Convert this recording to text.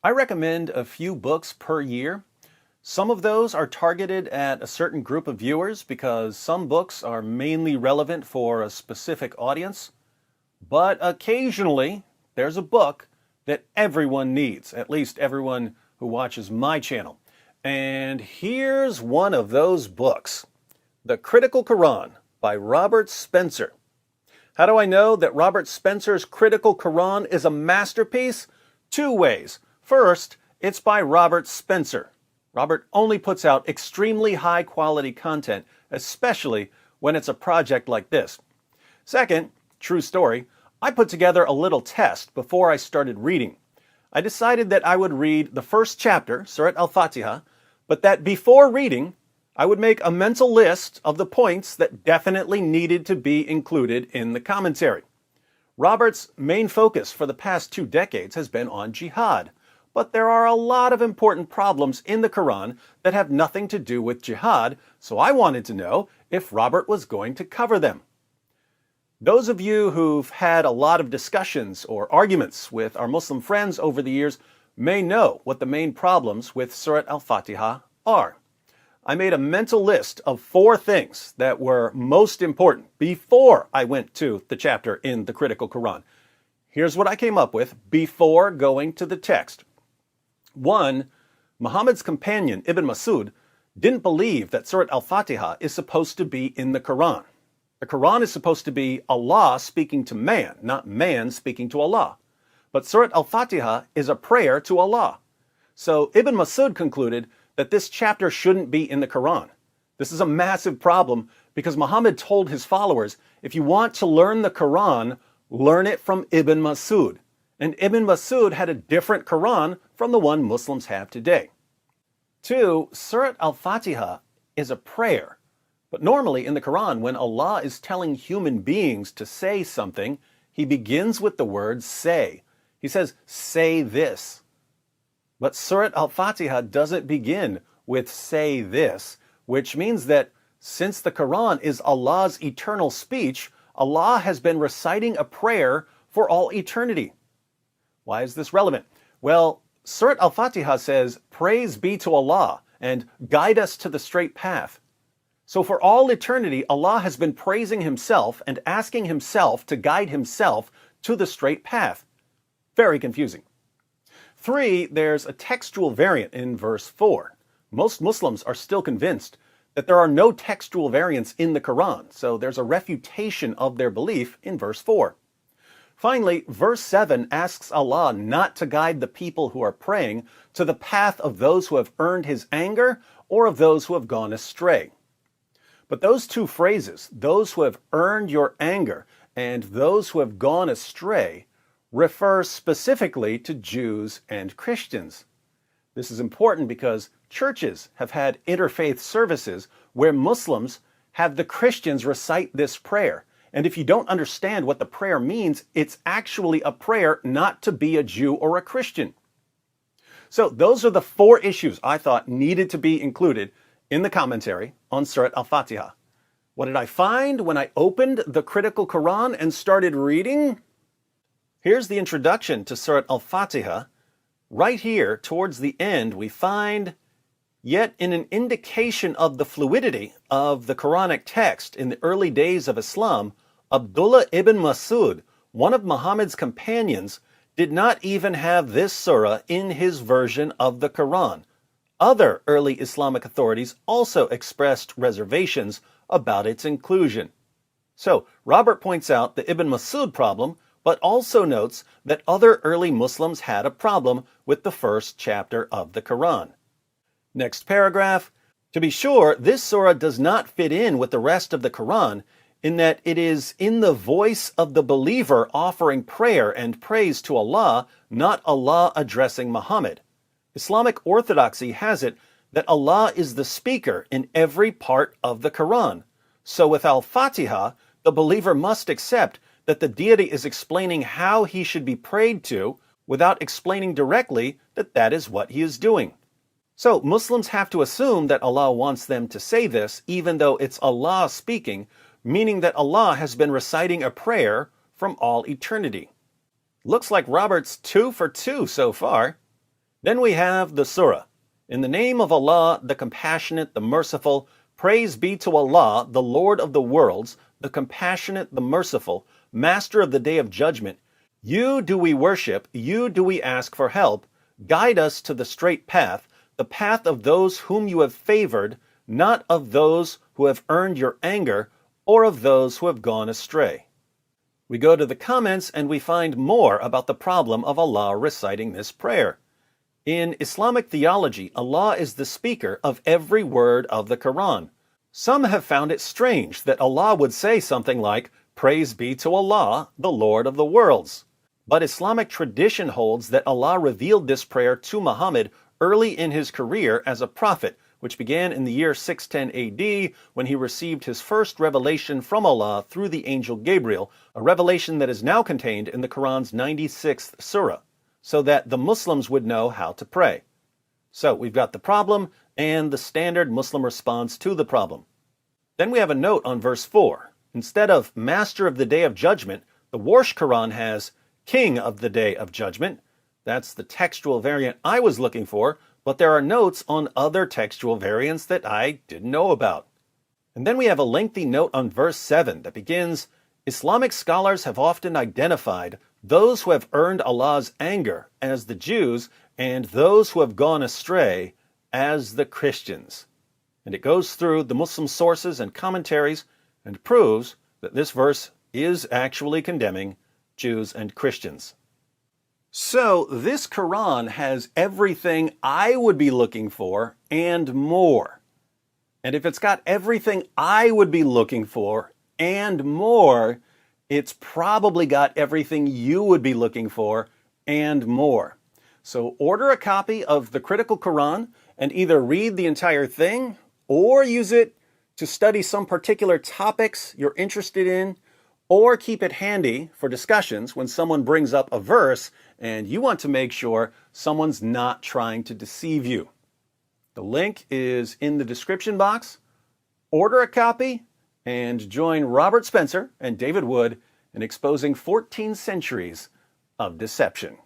I recommend a few books per year. Some of those are targeted at a certain group of viewers because some books are mainly relevant for a specific audience. But occasionally, there's a book that everyone needs, at least everyone who watches my channel. And here's one of those books, The Critical Quran by Robert Spencer. How do I know that Robert Spencer's Critical Quran is a masterpiece? Two ways. First, it's by Robert Spencer. Robert only puts out extremely high quality content, especially when it's a project like this. Second, true story, I put together a little test before I started reading. I decided that I would read the first chapter, Surat Al-Fatiha, but that before reading, I would make a mental list of the points that definitely needed to be included in the commentary. Robert's main focus for the past 2 decades has been on jihad, but there are a lot of important problems in the Quran that have nothing to do with jihad, so I wanted to know if Robert was going to cover them. Those of you who've had a lot of discussions or arguments with our Muslim friends over the years may know what the main problems with Surat Al-Fatiha are. I made a mental list of 4 things that were most important before I went to the chapter in the Critical Quran. Here's what I came up with before going to the text. 1. Muhammad's companion, Ibn Masud, didn't believe that Surat Al-Fatiha is supposed to be in the Quran. The Quran is supposed to be Allah speaking to man, not man speaking to Allah. But Surat Al-Fatiha is a prayer to Allah. So Ibn Masud concluded that this chapter shouldn't be in the Quran. This is a massive problem because Muhammad told his followers, if you want to learn the Quran, learn it from Ibn Masud. And Ibn Masud had a different Quran from the one Muslims have today. 2. Surat Al-Fatiha is a prayer. But normally in the Quran, when Allah is telling human beings to say something, He begins with the word say. He says, say this. But Surat Al-Fatiha doesn't begin with say this, which means that since the Quran is Allah's eternal speech, Allah has been reciting a prayer for all eternity. Why is this relevant? Well, Surat Al-Fatiha says, praise be to Allah, and guide us to the straight path. So for all eternity, Allah has been praising Himself and asking Himself to guide Himself to the straight path. Very confusing. 3, there's a textual variant in verse 4. Most Muslims are still convinced that there are no textual variants in the Quran, so there's a refutation of their belief in verse 4. Finally, verse 7 asks Allah not to guide the people who are praying to the path of those who have earned His anger or of those who have gone astray. But those 2 phrases, those who have earned your anger and those who have gone astray, refer specifically to Jews and Christians. This is important because churches have had interfaith services where Muslims have the Christians recite this prayer. And if you don't understand what the prayer means, it's actually a prayer not to be a Jew or a Christian. So those are the 4 issues I thought needed to be included in the commentary on Surat Al-Fatiha. What did I find when I opened the Critical Quran and started reading? Here's the introduction to Surat Al-Fatiha. Right here, towards the end, we find, yet in an indication of the fluidity of the Quranic text in the early days of Islam, Abdullah ibn Masud, one of Muhammad's companions, did not even have this surah in his version of the Quran. Other early Islamic authorities also expressed reservations about its inclusion. So, Robert points out the Ibn Masud problem, but also notes that other early Muslims had a problem with the first chapter of the Quran. Next paragraph. To be sure, this surah does not fit in with the rest of the Quran in that it is in the voice of the believer offering prayer and praise to Allah, not Allah addressing Muhammad. Islamic orthodoxy has it that Allah is the speaker in every part of the Quran. So with Al-Fatiha, the believer must accept that the deity is explaining how he should be prayed to without explaining directly that that is what he is doing. So Muslims have to assume that Allah wants them to say this even though it's Allah speaking, meaning that Allah has been reciting a prayer from all eternity. Looks like Robert's 2 for 2 so far. Then we have the surah. In the name of Allah, the Compassionate, the Merciful, praise be to Allah, the Lord of the worlds, the Compassionate, the Merciful, Master of the Day of Judgment. You do we worship, you do we ask for help. Guide us to the straight path, the path of those whom you have favored, not of those who have earned your anger, or of those who have gone astray. We go to the comments and we find more about the problem of Allah reciting this prayer. In Islamic theology, Allah is the speaker of every word of the Quran. Some have found it strange that Allah would say something like, "Praise be to Allah, the Lord of the worlds." But Islamic tradition holds that Allah revealed this prayer to Muhammad early in his career as a prophet, which began in the year 610 AD when he received his first revelation from Allah through the angel Gabriel, a revelation that is now contained in the Quran's 96th surah, so that the Muslims would know how to pray. So we've got the problem and the standard Muslim response to the problem. Then we have a note on verse 4. Instead of Master of the Day of Judgment, the Warsh Quran has King of the Day of Judgment. That's the textual variant I was looking for, but there are notes on other textual variants that I didn't know about. And then we have a lengthy note on verse 7 that begins, Islamic scholars have often identified those who have earned Allah's anger as the Jews and those who have gone astray as the Christians. And it goes through the Muslim sources and commentaries and proves that this verse is actually condemning Jews and Christians. So this Quran has everything I would be looking for and more. And if it's got everything I would be looking for and more, it's probably got everything you would be looking for and more. So order a copy of the Critical Quran and either read the entire thing or use it to study some particular topics you're interested in, or keep it handy for discussions when someone brings up a verse and you want to make sure someone's not trying to deceive you. The link is in the description box. Order a copy and join Robert Spencer and David Wood in exposing 14 centuries of deception.